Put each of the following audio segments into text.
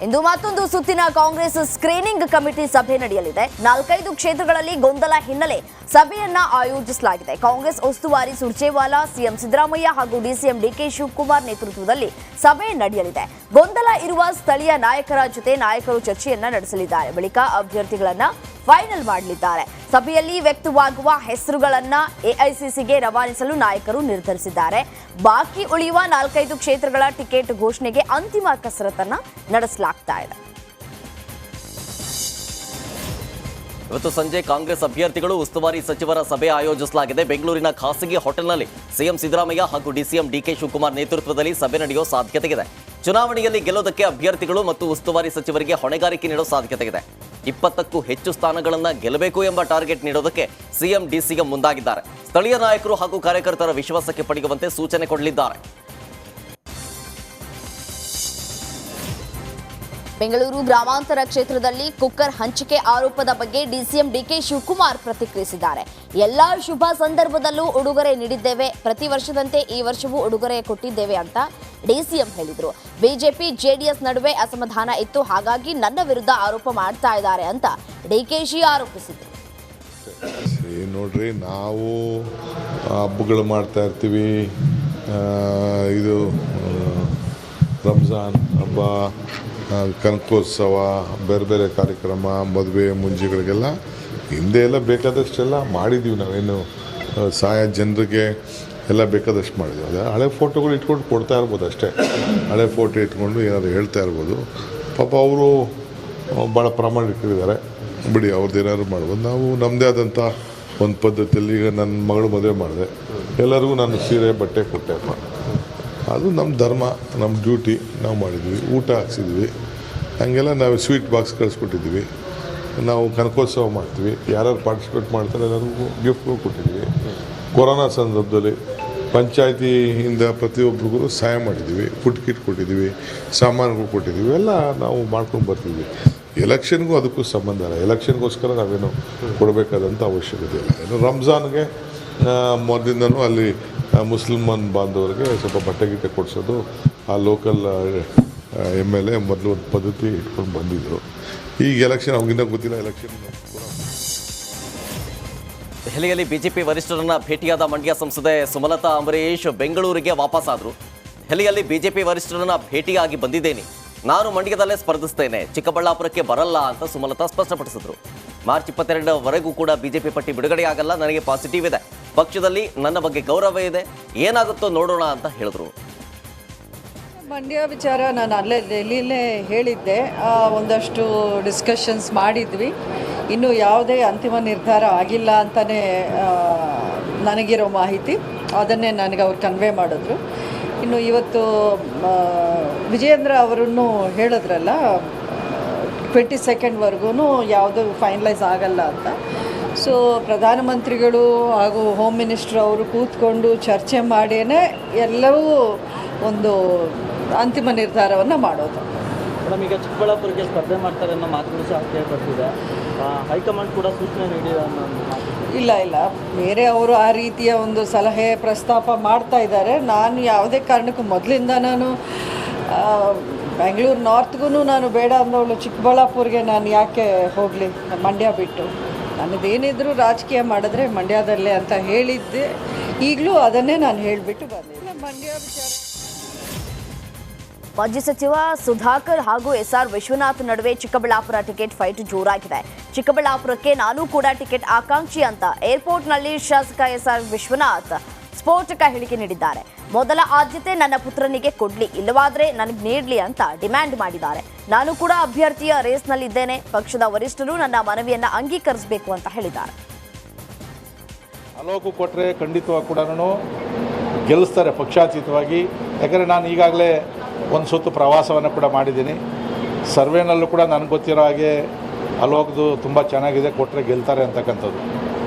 ಇಂದು ಮತ್ತೊಂದು ಸುತ್ತಿನ Congress screening committee ಸಭೆ ನಡೆಯಲಿದೆ. 4-5 ಕ್ಷೇತ್ರಗಳಲ್ಲಿ ಗೊಂದಲ ಹಿನ್ನೆಲೆ ಸಭೆಯನ್ನ ಆಯೋಜಿಸಲಾಗಿದೆ. ಕಾಂಗ್ರೆಸ್ ಉಸ್ತುವಾರಿ ಸುರ್ಜೇವಾಲಾ, ಸಿಎಂ ಸಿದ್ದರಾಮಯ್ಯ ಹಾಗೂ ಡಿಸಿಎಂ ಡಿಕೆ ಶಿವಕುಮಾರ್ ನೇತೃತ್ವದಲ್ಲಿ ಸಭೆ ನಡೆಯಲಿದೆ. ಗೊಂದಲ ಇರುವ ಸ್ಥಳೀಯ ನಾಯಕರ ಜೊತೆ ನಾಯಕರು ಚರ್ಚೆಯನ್ನ ನಡೆಸಲಿದ್ದಾರೆ. ಬಳಿಕ ಅಭ್ಯರ್ಥಿಗಳನ್ನ ಫೈನಲ್ ಮಾಡಲಿದ್ದಾರೆ. ಸಭೆಯಲ್ಲಿ ವ್ಯಕ್ತವಾಗುವ ಹೆಸರುಗಳನ್ನ ಎಐಸಿಸಿಗೆ ರವಾನಿಸಲು ನಾಯಕರು ನಿರ್ಧರಿಸಿದ್ದಾರೆ. ಬಾಕಿ ಉಳಿಯುವ 4-5 ಕ್ಷೇತ್ರಗಳ ಟಿಕೆಟ್ ಘೋಷಣೆಗೆ ಅಂತಿಮ ಕಸರತ್ತನ್ನ ನಡೆಸಲಾಗ್ತಾ ಇದೆ. ಇವತ್ತು ಸಂಜೆ ಕಾಂಗ್ರೆಸ್ ಅಭ್ಯರ್ಥಿಗಳು ಉಸ್ತುವಾರಿ ಸಚಿವರ ಸಭೆ ಆಯೋಜಿಸಲಾಗಿದೆ. ಬೆಂಗಳೂರಿನ ಖಾಸಗಿ ಹೋಟೆಲ್ನಲ್ಲಿ ಸಿಎಂ ಸಿದ್ದರಾಮಯ್ಯ ಹಾಗೂ ಡಿಸಿಎಂ ಡಿಕೆ ಶಿವಕುಮಾರ್ ನೇತೃತ್ವದಲ್ಲಿ ಸಭೆ ನಡೆಯುವ ಸಾಧ್ಯತೆಯಿದೆ. ಚುನಾವಣೆಯಲ್ಲಿ ಗೆಲ್ಲೋದಕ್ಕೆ ಅಭ್ಯರ್ಥಿಗಳು ಮತ್ತು ಉಸ್ತುವಾರಿ ಸಚಿವರಿಗೆ ಹೊಣೆಗಾರಿಕೆ ನೀಡೋ ಸಾಧ್ಯತೆಯಿದೆ. 20ಕ್ಕೂ ಹೆಚ್ಚು ಸ್ಥಾನಗಳನ್ನು ಗೆಲ್ಲಬೇಕು ಎಂಬ ಟಾರ್ಗೆಟ್ ನೀಡೋದಕ್ಕೆ ಸಿಎಂ ಡಿಸಿಎಂ ಮುಂದಾಗಿದ್ದಾರೆ. ಸ್ಥಳೀಯ ನಾಯಕರು ಹಾಗೂ ಕಾರ್ಯಕರ್ತರ ವಿಶ್ವಾಸಕ್ಕೆ ಪಡೆಯುವಂತೆ ಸೂಚನೆ ಕೊಡಲಿದ್ದಾರೆ. ಬೆಂಗಳೂರು ಗ್ರಾಮಾಂತರ ಕ್ಷೇತ್ರದಲ್ಲಿ ಕುಕ್ಕರ್ ಹಂಚಿಕೆ ಆರೋಪದ ಬಗ್ಗೆ ಡಿಸಿಎಂ ಡಿಕೆ ಶಿವಕುಮಾರ್ ಪ್ರತಿಕ್ರಿಯಿಸಿದ್ದಾರೆ. ಎಲ್ಲಾ ಶುಭ ಸಂದರ್ಭದಲ್ಲೂ ಉಡುಗೊರೆ ನೀಡಿದ್ದೇವೆ, ಪ್ರತಿ ವರ್ಷದಂತೆ ಈ ವರ್ಷವೂ ಉಡುಗೊರೆ ಕೊಟ್ಟಿದ್ದೇವೆ ಅಂತ ಡಿಸಿಎಂ ಹೇಳಿದರು. ಬಿಜೆಪಿ ಜೆಡಿಎಸ್ ನಡುವೆ ಅಸಮಾಧಾನ ಇತ್ತು, ಹಾಗಾಗಿ ನನ್ನ ವಿರುದ್ಧ ಆರೋಪ ಮಾಡ್ತಾ ಇದ್ದಾರೆ ಅಂತ ಡಿಕೆಶಿ ಆರೋಪಿಸಿದರು. ನೋಡ್ರಿ, ನಾವು ಹಬ್ಬಗಳು ಮಾಡ್ತಾ ಇರ್ತೀವಿ. ಇದು ರಂಜಾನ್ ಹಬ್ಬ, ಕನಕೋತ್ಸವ, ಬೇರೆ ಬೇರೆ ಕಾರ್ಯಕ್ರಮ, ಮದುವೆ ಮುಂಜಿಗಳಿಗೆಲ್ಲ ಹಿಂದೆ ಎಲ್ಲ ಬೇಕಾದಷ್ಟೆಲ್ಲ ಮಾಡಿದ್ದೀವಿ. ನಾವೇನು ಸಹಾಯ ಜನರಿಗೆ ಎಲ್ಲ ಬೇಕಾದಷ್ಟು ಮಾಡಿದ್ದೀವಿ. ಅದೇ ಹಳೆ ಫೋಟೋಗಳು ಇಟ್ಕೊಂಡು ಕೊಡ್ತಾ ಇರ್ಬೋದು ಅಷ್ಟೇ. ಹಳೆ ಫೋಟೋ ಇಟ್ಕೊಂಡು ಏನಾದ್ರು ಹೇಳ್ತಾ ಇರ್ಬೋದು. ಪಾಪ ಅವರು ಭಾಳ ಪ್ರಾಮಾಣಿಕರಿದ್ದಾರೆ, ಬಿಡಿ, ಅವ್ರದ್ದು ಏನಾದ್ರು ಮಾಡ್ಬೋದು. ನಾವು ನಮ್ಮದೇ ಆದಂಥ ಒಂದು ಪದ್ಧತಿಯಲ್ಲಿ, ಈಗ ನನ್ನ ಮಗಳು ಮದುವೆ ಮಾಡಿದೆ, ಎಲ್ಲರಿಗೂ ನಾನು ಸೀರೆ ಬಟ್ಟೆ ಕೊಟ್ಟೆಪ್ಪ. ಅದು ನಮ್ಮ ಧರ್ಮ, ನಮ್ಮ ಡ್ಯೂಟಿ, ನಾವು ಮಾಡಿದ್ವಿ. ಊಟ ಹಾಕ್ಸಿದ್ವಿ, ಹಾಗೆಲ್ಲ ನಾವು ಸ್ವೀಟ್ ಬಾಕ್ಸ್ ಕಳಿಸ್ಕೊಟ್ಟಿದ್ವಿ. ನಾವು ಕನಕೋತ್ಸವ ಮಾಡ್ತೀವಿ, ಯಾರ್ಯಾರು ಪಾರ್ಟಿಸಿಪೇಟ್ ಮಾಡ್ತಾರೆ ಎಲ್ಲರಿಗೂ ಗಿಫ್ಟ್ಗಳು ಕೊಟ್ಟಿದ್ವಿ. ಕೊರೋನಾ ಸಂದರ್ಭದಲ್ಲಿ ಪಂಚಾಯತಿಯಿಂದ ಪ್ರತಿಯೊಬ್ಬರಿಗೂ ಸಹಾಯ ಮಾಡಿದ್ದೀವಿ, ಫುಡ್ ಕಿಟ್ ಕೊಟ್ಟಿದ್ದೀವಿ, ಸಾಮಾನುಗಳು ಕೊಟ್ಟಿದ್ದೀವಿ, ಎಲ್ಲ ನಾವು ಮಾಡ್ಕೊಂಡು ಬರ್ತಿದ್ವಿ. ಎಲೆಕ್ಷನ್ಗೂ ಅದಕ್ಕೂ ಸಂಬಂಧ ಇಲ್ಲ. ಎಲೆಕ್ಷನ್ಗೋಸ್ಕರ ನಾವೇನು ಕೊಡಬೇಕಾದಂಥ ಅವಶ್ಯಕತೆ ಇಲ್ಲ. ಇನ್ನು ರಂಜಾನ್ಗೆ ಮೊದಲಿಂದನೂ ಅಲ್ಲಿ ಮುಸ್ಲಿಮನ್ ಬಾಂಧವರಿಗೆ ಸ್ವಲ್ಪ ಬಟ್ಟೆ ಗಿಟ್ಟೆ ಕೊಡಿಸೋದು ಆ ಲೋಕಲ್ MLA ಮೊದಲು ಒಂದು ಪದ್ಧತಿ ಇಟ್ಕೊಂಡು ಬಂದಿದ್ದರು. ಈಗ ಎಲೆಕ್ಷನ್ ಅವ್ಗಿನ್ನ ಗೊತ್ತಿಲ್ಲ. ಎಲೆಕ್ಷನ್ ದೆಹಲಿಯಲ್ಲಿ ಬಿಜೆಪಿ ವರಿಷ್ಠರನ್ನ ಭೇಟಿಯಾದ ಮಂಡ್ಯ ಸಂಸದೆ ಸುಮಲತಾ ಅಂಬರೀಶ್ ಬೆಂಗಳೂರಿಗೆ ವಾಪಸ್ಸಾದರು. ದೆಹಲಿಯಲ್ಲಿ ಬಿಜೆಪಿ ವರಿಷ್ಠರನ್ನ ಭೇಟಿಯಾಗಿ ಬಂದಿದ್ದೇನೆ, ನಾನು ಮಂಡ್ಯದಲ್ಲೇ ಸ್ಪರ್ಧಿಸ್ತೇನೆ, ಚಿಕ್ಕಬಳ್ಳಾಪುರಕ್ಕೆ ಬರಲ್ಲ ಅಂತ ಸುಮಲತಾ ಸ್ಪಷ್ಟಪಡಿಸಿದ್ರು. ಮಾರ್ಚ್ 22ವರೆಗೂ ಕೂಡ ಬಿಜೆಪಿ ಪಟ್ಟಿ ಬಿಡುಗಡೆಯಾಗಲ್ಲ, ನನಗೆ ಪಾಸಿಟಿವ್ ಇದೆ, ಪಕ್ಷದಲ್ಲಿ ನನ್ನ ಬಗ್ಗೆ ಗೌರವ ಇದೆ, ಏನಾಗುತ್ತೋ ನೋಡೋಣ ಅಂತ ಹೇಳಿದ್ರು. ಮಂಡ್ಯ ವಿಚಾರ ನಾನು ಅಲ್ಲೇ ಡೆಲ್ಲಿಲೇ ಹೇಳಿದ್ದೆ. ಒಂದಷ್ಟು ಡಿಸ್ಕಷನ್ಸ್ ಮಾಡಿದ್ವಿ. ಇನ್ನೂ ಯಾವುದೇ ಅಂತಿಮ ನಿರ್ಧಾರ ಆಗಿಲ್ಲ ಅಂತಲೇ ನನಗಿರೋ ಮಾಹಿತಿ, ಅದನ್ನೇ ನನಗೆ ಅವ್ರು ಕನ್ವೆ ಮಾಡಿದ್ರು. ಇನ್ನು ಇವತ್ತು ವಿಜಯೇಂದ್ರ ಅವರನ್ನು ಹೇಳಿದ್ರಲ್ಲ, 22ವರೆಗೂ ಯಾವುದೂ ಫೈನಲೈಸ್ ಆಗಲ್ಲ ಅಂತ. ಸೊ ಪ್ರಧಾನಮಂತ್ರಿಗಳು ಹಾಗೂ ಹೋಮ್ ಮಿನಿಸ್ಟ್ರ್ ಅವರು ಕೂತ್ಕೊಂಡು ಚರ್ಚೆ ಮಾಡಿಯೇ ಎಲ್ಲವೂ ಒಂದು ಅಂತಿಮ ನಿರ್ಧಾರವನ್ನು ಮಾಡೋದು. ಮೇಡಮ್, ಈಗ ಚಿಕ್ಕಬಳ್ಳಾಪುರಕ್ಕೆ ಸ್ಪರ್ಧೆ ಮಾಡ್ತಾರೆ ಅನ್ನೋ ಮಾತುಗಳು ಸಹ ಕೇಳ್ಬರ್ತಿದೆ. ಹೈಕಮಾಂಡ್ ಕೂಡ ಸೂಚನೆ ನೀಡಿದೆ ಅನ್ನೋ ಮಾತು. ಇಲ್ಲ, ಬೇರೆ ಅವರು ಆ ರೀತಿಯ ಒಂದು ಸಲಹೆ ಪ್ರಸ್ತಾಪ ಮಾಡ್ತಾ ಇದ್ದಾರೆ. ನಾನು ಯಾವುದೇ ಕಾರಣಕ್ಕೂ ಮೊದಲಿಂದ ನಾನು ಬೆಂಗಳೂರು ನಾರ್ತ್ಗೂ ನಾನು ಬೇಡ ಅಂದವಳು, ಚಿಕ್ಕಬಳ್ಳಾಪುರ್ಗೆ ನಾನು ಯಾಕೆ ಹೋಗಲಿ ಮಂಡ್ಯ ಬಿಟ್ಟು. ನನ್ನದೇನಿದ್ರು ರಾಜಕೀಯ ಮಾಡಿದ್ರೆ ಮಂಡ್ಯದಲ್ಲೇ ಅಂತ ಹೇಳಿದ್ದೆ. ಈಗಲೂ ಅದನ್ನೇ ನಾನು ಹೇಳಿಬಿಟ್ಟು ಬಂದಿಲ್ಲ. ಮಂಡ್ಯ ವಿಚಾರ ಮಾಜಿ ಸಚಿವ ಸುಧಾಕರ್ ಹಾಗೂ SR ವಿಶ್ವನಾಥ್ ನಡುವೆ ಚಿಕ್ಕಬಳ್ಳಾಪುರ ಟಿಕೆಟ್ ಫೈಟ್ ಜೋರಾಗಿದೆ. ಚಿಕ್ಕಬಳ್ಳಾಪುರಕ್ಕೆ ನಾನು ಕೂಡ ಟಿಕೆಟ್ ಆಕಾಂಕ್ಷಿ ಅಂತ ಏರ್ಪೋರ್ಟ್ನಲ್ಲಿ ಶಾಸಕ SR ವಿಶ್ವನಾಥ್ ಸ್ಫೋಟಕ ಹೇಳಿಕೆ ನೀಡಿದ್ದಾರೆ. ಮೊದಲ ಆದ್ಯತೆ ನನ್ನ ಪುತ್ರನಿಗೆ ಕೊಡ್ಲಿ, ಇಲ್ಲವಾದ್ರೆ ನನಗೆ ನೀಡಲಿ ಅಂತ ಡಿಮ್ಯಾಂಡ್ ಮಾಡಿದ್ದಾರೆ. ನಾನು ಕೂಡ ಅಭ್ಯರ್ಥಿಯ ರೇಸ್ನಲ್ಲಿದ್ದೇನೆ, ಪಕ್ಷದ ವರಿಷ್ಠರು ನನ್ನ ಮನವಿಯನ್ನ ಅಂಗೀಕರಿಸಬೇಕು ಅಂತ ಹೇಳಿದ್ದಾರೆ. ಅಲೋಕು ಕೊಟ್ಟರೆ ಖಂಡಿತವಾಗಿ ಕೂಡ ಗೆಲ್ಲಿಸ್ತಾರೆ ಪಕ್ಷಾತೀತವಾಗಿ. ಯಾಕಂದರೆ ನಾನು ಈಗಾಗಲೇ ಒಂದು ಸುತ್ತು ಪ್ರವಾಸವನ್ನು ಕೂಡ ಮಾಡಿದ್ದೀನಿ. ಸರ್ವೇನಲ್ಲೂ ಕೂಡ ನನಗೆ ಗೊತ್ತಿರೋ ಹಾಗೆ ಅಲೋಕ್ದು ತುಂಬ ಚೆನ್ನಾಗಿದೆ, ಕೊಟ್ಟರೆ ಗೆಲ್ತಾರೆ ಅಂತಕ್ಕಂಥದ್ದು.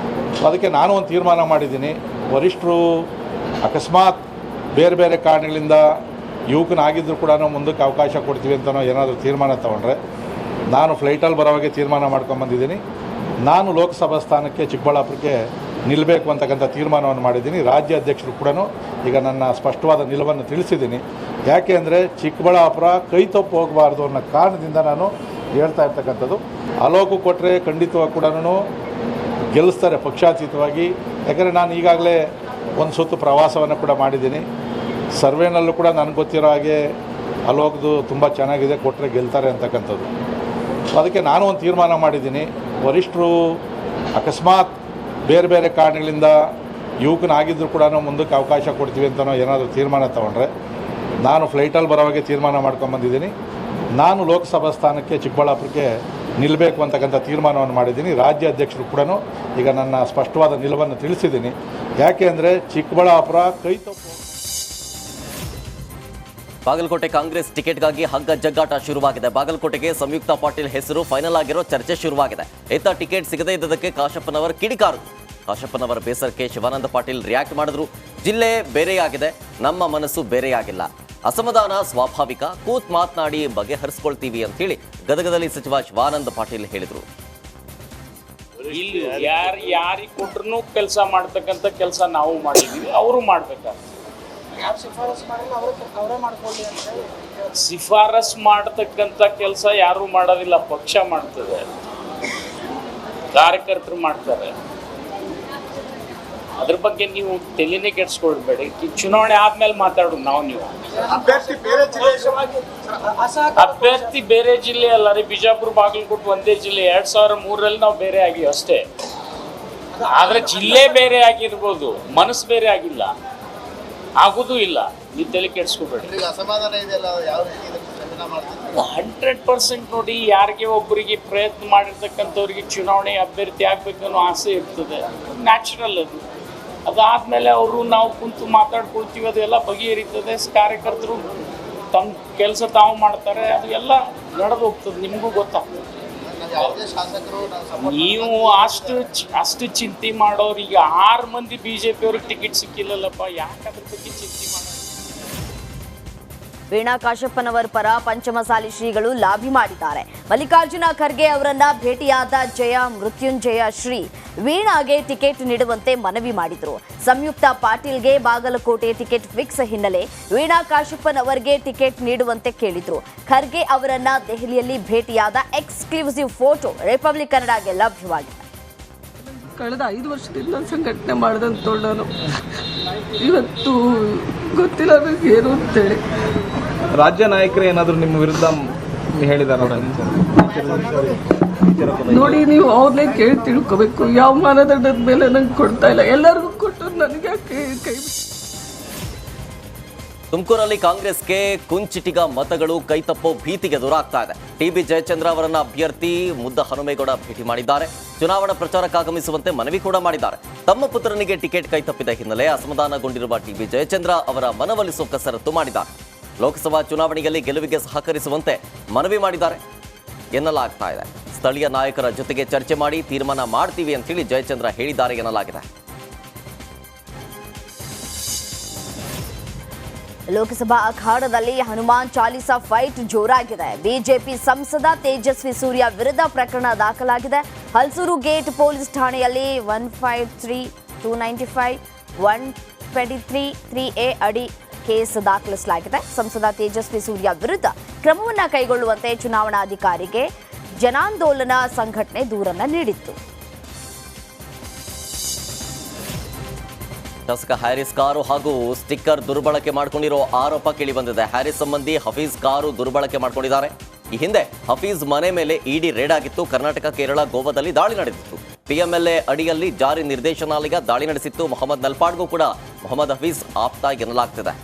ಅದಕ್ಕೆ ನಾನು ಒಂದು ತೀರ್ಮಾನ ಮಾಡಿದ್ದೀನಿ. ವರಿಷ್ಠರು ಅಕಸ್ಮಾತ್ ಬೇರೆ ಬೇರೆ ಕಾರಣಗಳಿಂದ ಯುವಕನಾಗಿದ್ದರೂ ಕೂಡ ಮುಂದಕ್ಕೆ ಅವಕಾಶ ಕೊಡ್ತೀವಿ ಅಂತನೋ ಏನಾದರೂ ತೀರ್ಮಾನ ತೊಗೊಂಡ್ರೆ, ನಾನು ಫ್ಲೈಟಲ್ಲಿ ಬರೋವಾಗೆ ತೀರ್ಮಾನ ಮಾಡ್ಕೊಂಬಂದಿದ್ದೀನಿ. ನಾನು ಲೋಕಸಭಾ ಸ್ಥಾನಕ್ಕೆ ಚಿಕ್ಕಬಳ್ಳಾಪುರಕ್ಕೆ ನಿಲ್ಲಬೇಕು ಅಂತಕ್ಕಂಥ ತೀರ್ಮಾನವನ್ನು ಮಾಡಿದ್ದೀನಿ. ರಾಜ್ಯ ಅಧ್ಯಕ್ಷರು ಕೂಡ ಈಗ ನನ್ನ ಸ್ಪಷ್ಟವಾದ ನಿಲುವನ್ನು ತಿಳಿಸಿದ್ದೀನಿ. ಯಾಕೆ ಅಂದರೆ ಚಿಕ್ಕಬಳ್ಳಾಪುರ ಕೈತಪ್ಪು ಹೋಗಬಾರ್ದು ಅನ್ನೋ ಕಾರಣದಿಂದ ನಾನು ಹೇಳ್ತಾ ಇರ್ತಕ್ಕಂಥದ್ದು. ಅಲೋಕು ಕೊಟ್ಟರೆ ಖಂಡಿತವಾಗಿ ಕೂಡ ಗೆಲ್ಲಿಸ್ತಾರೆ ಪಕ್ಷಾತೀತವಾಗಿ. ಯಾಕಂದರೆ ನಾನು ಈಗಾಗಲೇ ಒಂದು ಸುತ್ತು ಪ್ರವಾಸವನ್ನು ಕೂಡ ಮಾಡಿದ್ದೀನಿ. ಸರ್ವೇನಲ್ಲೂ ಕೂಡ ನನಗೆ ಗೊತ್ತಿರೋ ಹಾಗೆ ಅಲೋಕ್ದು ತುಂಬ ಚೆನ್ನಾಗಿದೆ, ಕೊಟ್ಟರೆ ಗೆಲ್ತಾರೆ ಅಂತಕ್ಕಂಥದ್ದು. ಅದಕ್ಕೆ ನಾನು ಒಂದು ತೀರ್ಮಾನ ಮಾಡಿದ್ದೀನಿ. ವರಿಷ್ಠರು ಅಕಸ್ಮಾತ್ ಬೇರೆ ಬೇರೆ ಕಾರಣಗಳಿಂದ ಯುವಕನಾಗಿದ್ದರೂ ಕೂಡ ಮುಂದಕ್ಕೆ ಅವಕಾಶ ಕೊಡ್ತೀವಿ ಅಂತನೋ ಏನಾದರೂ ತೀರ್ಮಾನ ತೊಗೊಂಡ್ರೆ ನಾನು ಫ್ಲೈಟಲ್ಲಿ ಬರೋವಾಗೆ ತೀರ್ಮಾನ ಮಾಡ್ಕೊಂಬಂದಿದ್ದೀನಿ. ನಾನು ಲೋಕಸಭಾ ಸ್ಥಾನಕ್ಕೆ ಚಿಕ್ಕಬಳ್ಳಾಪುರಕ್ಕೆ ನಿಲ್ಲಬೇಕು ಅಂತಕ್ಕಂಥ ತೀರ್ಮಾನವನ್ನು ಮಾಡಿದ್ದೀನಿ. ರಾಜ್ಯ ಅಧ್ಯಕ್ಷರು ಕೂಡ ಈಗ ನನ್ನ ಸ್ಪಷ್ಟವಾದ ನಿಲುವನ್ನು ತಿಳಿಸಿದ್ದೀನಿ. ಯಾಕೆ ಅಂದರೆ ಚಿಕ್ಕಬಳ್ಳಾಪುರ ಕೈತಪ್ಪು. ಬಾಗಲಕೋಟೆ ಕಾಂಗ್ರೆಸ್ ಟಿಕೆಟ್ಗಾಗಿ ಹಗ್ಗ ಜಗ್ಗಾಟ ಶುರುವಾಗಿದೆ. ಬಾಗಲಕೋಟೆಗೆ ಸಂಯುಕ್ತ ಪಾಟೀಲ್ ಹೆಸರು ಫೈನಲ್ ಆಗಿರೋ ಚರ್ಚೆ ಶುರುವಾಗಿದೆ. ಇತ್ತ ಟಿಕೆಟ್ ಸಿಗದೇ ಇದ್ದದಕ್ಕೆ ಕಾಶಪ್ಪನವರ್ ಕಿಡಿಕಾರು. ಕಾಶಪ್ಪನವರ ಬೇಸರಕ್ಕೆ ಶಿವಾನಂದ ಪಾಟೀಲ್ ರಿಯಾಕ್ಟ್ ಮಾಡಿದ್ರು. ಜಿಲ್ಲೆ ಬೇರೆಯಾಗಿದೆ, ನಮ್ಮ ಮನಸ್ಸು ಬೇರೆಯಾಗಿಲ್ಲ. ಅಸಮಾಧಾನ ಸ್ವಾಭಾವಿಕ, ಕೂತ್ ಮಾತನಾಡಿ ಬಗೆಹರಿಸ್ಕೊಳ್ತೀವಿ ಅಂತ ಹೇಳಿ ಗದಗದಲ್ಲಿ ಸಚಿವ ಶಿವಾನಂದ ಪಾಟೀಲ್ ಹೇಳಿದರು. ಇಲ್ಲಿ ಯಾರಿಗೆ ಕೊಟ್ರು ಕೆಲಸ ಮಾಡ್ತಕ್ಕಂಥ ಕೆಲಸ ನಾವು ಮಾಡಿದ್ದೀವಿ, ಅವರು ಮಾಡ್ಬೇಕಾಗ್ತದೆ. ಶಿಫಾರಸ್ ಮಾಡ್ತಕ್ಕಂಥ ಕೆಲಸ ಯಾರು ಮಾಡೋದಿಲ್ಲ, ಪಕ್ಷ ಮಾಡ್ತದೆ, ಕಾರ್ಯಕರ್ತರು ಮಾಡ್ತಾರೆ. ಅದ್ರ ಬಗ್ಗೆ ನೀವು ತಲೆನೇ ಕೆಡ್ಸ್ಕೊಳ್ಬೇಡಿ. ಚುನಾವಣೆ ಆದ್ಮೇಲೆ ಮಾತಾಡೋದು ನಾವು ನೀವು. ಅಭ್ಯರ್ಥಿ ಬೇರೆ ಜಿಲ್ಲೆ ಅಲ್ಲ ರೀ, ಬಿಜಾಪುರ ಬಾಗಲಕೋಟೆ ಒಂದೇ ಜಿಲ್ಲೆ. 2003ರಲ್ಲಿ ನಾವು ಬೇರೆ ಆಗಿವಿ ಅಷ್ಟೇ. ಆದ್ರೆ ಜಿಲ್ಲೆ ಬೇರೆ ಆಗಿರ್ಬೋದು, ಮನಸ್ಸು ಬೇರೆ ಆಗಿಲ್ಲ, ಆಗೋದು ಇಲ್ಲ. ನೀವು ತಲೆ ಕೆಡ್ಸ್ಕೊಬೇಡಿ. 100% ನೋಡಿ, ಯಾರಿಗೆ ಒಬ್ಬರಿಗೆ ಪ್ರಯತ್ನ ಮಾಡಿರ್ತಕ್ಕಂಥವ್ರಿಗೆ ಚುನಾವಣೆ ಅಭ್ಯರ್ಥಿ ಆಗ್ಬೇಕನ್ನೋ ಆಸೆ ಇರ್ತದೆ, ನ್ಯಾಚುರಲ್ ಅದು. ಅದಾದ್ಮೇಲೆ ಅವರು ನಾವು ಕುಂತು ಮಾತಾಡ್ಕೊಳ್ತೀವಿ, ಅದೆಲ್ಲ ಬಗೆಹರಿತದೆ. ಕಾರ್ಯಕರ್ತರು ತಮ್ಮ ಕೆಲಸ ತಾವು ಮಾಡ್ತಾರೆ, ಅದು ಎಲ್ಲ ನಡೆದು ಹೋಗ್ತದೆ, ನಿಮಗೂ ಗೊತ್ತಾಗ್ತದೆ. ನೀವು ಅಷ್ಟು ಚಿಂತೆ ಮಾಡೋರು. ಈಗ 6 ಮಂದಿ BJP ಅವ್ರಿಗೆ ಟಿಕೆಟ್ ಸಿಕ್ಕಿಲ್ಲಲ್ಲಪ್ಪ, ಯಾಕೆ ಅದ್ರ ಬಗ್ಗೆ ಚಿಂತೆ ಮಾಡೋದು? ವೀಣಾ ಕಾಶಪ್ಪನವರ ಪರ ಪಂಚಮಸಾಲಿ ಶ್ರೀಗಳು ಲಾಬಿ ಮಾಡಿದ್ದಾರೆ. ಮಲ್ಲಿಕಾರ್ಜುನ ಖರ್ಗೆ ಅವರನ್ನ ಭೇಟಿಯಾದ ಜಯ ಮೃತ್ಯುಂಜಯ ಶ್ರೀ ವೀಣಾಗೆ ಟಿಕೆಟ್ ನೀಡುವಂತೆ ಮನವಿ ಮಾಡಿದರು. ಸಂಯುಕ್ತ ಪಾಟೀಲ್ಗೆ ಬಾಗಲಕೋಟೆ ಟಿಕೆಟ್ ಫಿಕ್ಸ್ ಹಿನ್ನೆಲೆ ವೀಣಾ ಕಾಶಪ್ಪನವರಿಗೆ ಟಿಕೆಟ್ ನೀಡುವಂತೆ ಕೇಳಿದ್ರು. ಖರ್ಗೆ ಅವರನ್ನ ದೆಹಲಿಯಲ್ಲಿ ಭೇಟಿಯಾದ ಎಕ್ಸ್ಕ್ಲೂಸಿವ್ ಫೋಟೋ ರಿಪಬ್ಲಿಕ್ ಕನ್ನಡಗೆ ಲಭ್ಯವಾಗಿದೆ. ಕಳೆದ 5 ವರ್ಷದಿಂದ ಸಂಘಟನೆ ಮಾಡಿದಂಥವ್ಳು ನಾನು. ಇವತ್ತು ಗೊತ್ತಿಲ್ಲ ನನಗೆ ಏನು ಅಂತೇಳಿ. ರಾಜ್ಯ ನಾಯಕರು ಏನಾದರೂ ನಿಮ್ಮ ವಿರುದ್ಧ ಹೇಳಿದಾರ ನೋಡಿ, ನೀವು ಅವ್ರನ್ನೇ ಕೇಳಿ ತಿಳ್ಕೊಬೇಕು. ಯಾವ ಮಾನದಂಡದ ಮೇಲೆ ನಂಗೆ ಕೊಡ್ತಾ ಇಲ್ಲ, ಎಲ್ಲರಿಗೂ ಕೊಟ್ಟು ನನಗೆ ಕೈ. ತುಮಕೂರಲ್ಲಿ ಕಾಂಗ್ರೆಸ್ಗೆ ಕುಂಚಿಟಿಗ ಮತಗಳು ಕೈತಪ್ಪೋ ಭೀತಿಗೆ ದೂರಾಗ್ತಾ ಇದೆ. ಟಿಬಿ ಜಯಚಂದ್ರ ಅವರನ್ನ ಅಭ್ಯರ್ಥಿ ಮುದ್ದ ಹನುಮೇಗೌಡ ಭೇಟಿ ಮಾಡಿದ್ದಾರೆ. ಚುನಾವಣಾ ಪ್ರಚಾರಕ್ಕೆ ಆಗಮಿಸುವಂತೆ ಮನವಿ ಕೂಡ ಮಾಡಿದ್ದಾರೆ. ತಮ್ಮ ಪುತ್ರನಿಗೆ ಟಿಕೆಟ್ ಕೈತಪ್ಪಿದ ಹಿನ್ನೆಲೆ ಅಸಮಾಧಾನಗೊಂಡಿರುವ ಟಿಬಿ ಜಯಚಂದ್ರ ಅವರ ಮನವೊಲಿಸುವ ಕಸರತ್ತು ಮಾಡಿದ್ದಾರೆ. ಲೋಕಸಭಾ ಚುನಾವಣೆಯಲ್ಲಿ ಗೆಲುವಿಗೆ ಸಹಕರಿಸುವಂತೆ ಮನವಿ ಮಾಡಿದ್ದಾರೆ ಎನ್ನಲಾಗ್ತಾ ಇದೆ. ಸ್ಥಳೀಯ ನಾಯಕರ ಜೊತೆಗೆ ಚರ್ಚೆ ಮಾಡಿ ತೀರ್ಮಾನ ಮಾಡ್ತೀವಿ ಅಂತ ಹೇಳಿ ಜಯಚಂದ್ರ ಹೇಳಿದ್ದಾರೆ ಎನ್ನಲಾಗಿದೆ. ಲೋಕಸಭಾ ಅಖಾಡದಲ್ಲಿ ಹನುಮಾನ್ ಚಾಲಿಸಾ ಫೈಟ್ ಜೋರಾಗಿದೆ. ಬಿಜೆಪಿ ಸಂಸದ ತೇಜಸ್ವಿ ಸೂರ್ಯ ವಿರುದ್ಧ ಪ್ರಕರಣ ದಾಖಲಾಗಿದೆ. ಹಲ್ಸೂರು ಗೇಟ್ ಪೊಲೀಸ್ ಠಾಣೆಯಲ್ಲಿ 153, 295, 123, 3A ಅಡಿ ಕೇಸ್ ದಾಖಲಿಸಲಾಗಿದೆ. ಸಂಸದ ತೇಜಸ್ವಿ ಸೂರ್ಯ ವಿರುದ್ಧ ಕ್ರಮವನ್ನು ಕೈಗೊಳ್ಳುವಂತೆ ಚುನಾವಣಾಧಿಕಾರಿಗೆ ಜನಾಂದೋಲನ ಸಂಘಟನೆ ದೂರನ್ನು ನೀಡಿತ್ತು. ಶಾಸಕ ಹ್ಯಾರಿಸ್ ಕಾರು ಹಾಗೂ ಸ್ಟಿಕ್ಕರ್ ದುರ್ಬಳಕೆ ಮಾಡಿಕೊಂಡಿರೋ ಆರೋಪ ಕೇಳಿಬಂದಿದೆ. ಹ್ಯಾರಿಸ್ ಸಂಬಂಧಿ ಹಫೀಜ್ ಕಾರು ದುರ್ಬಳಕೆ ಮಾಡಿಕೊಂಡಿದ್ದಾರೆ. ಈ ಹಿಂದೆ ಹಫೀಜ್ ಮನೆ ಮೇಲೆ ಇಡಿ ರೇಡ್ ಆಗಿತ್ತು. ಕರ್ನಾಟಕ, ಕೇರಳ, ಗೋವಾದಲ್ಲಿ ದಾಳಿ ನಡೆದಿತ್ತು. PMLA ಅಡಿಯಲ್ಲಿ ಜಾರಿ ನಿರ್ದೇಶನಾಲಯ ದಾಳಿ ನಡೆಸಿತ್ತು. ಮೊಹಮ್ಮದ್ ನಲ್ಪಾಡ್ಗೂ ಕೂಡ ಮೊಹಮ್ಮದ್ ಹಫೀಜ್ ಆಪ್ತ ಎನ್ನಲಾಗ್ತಿದೆ.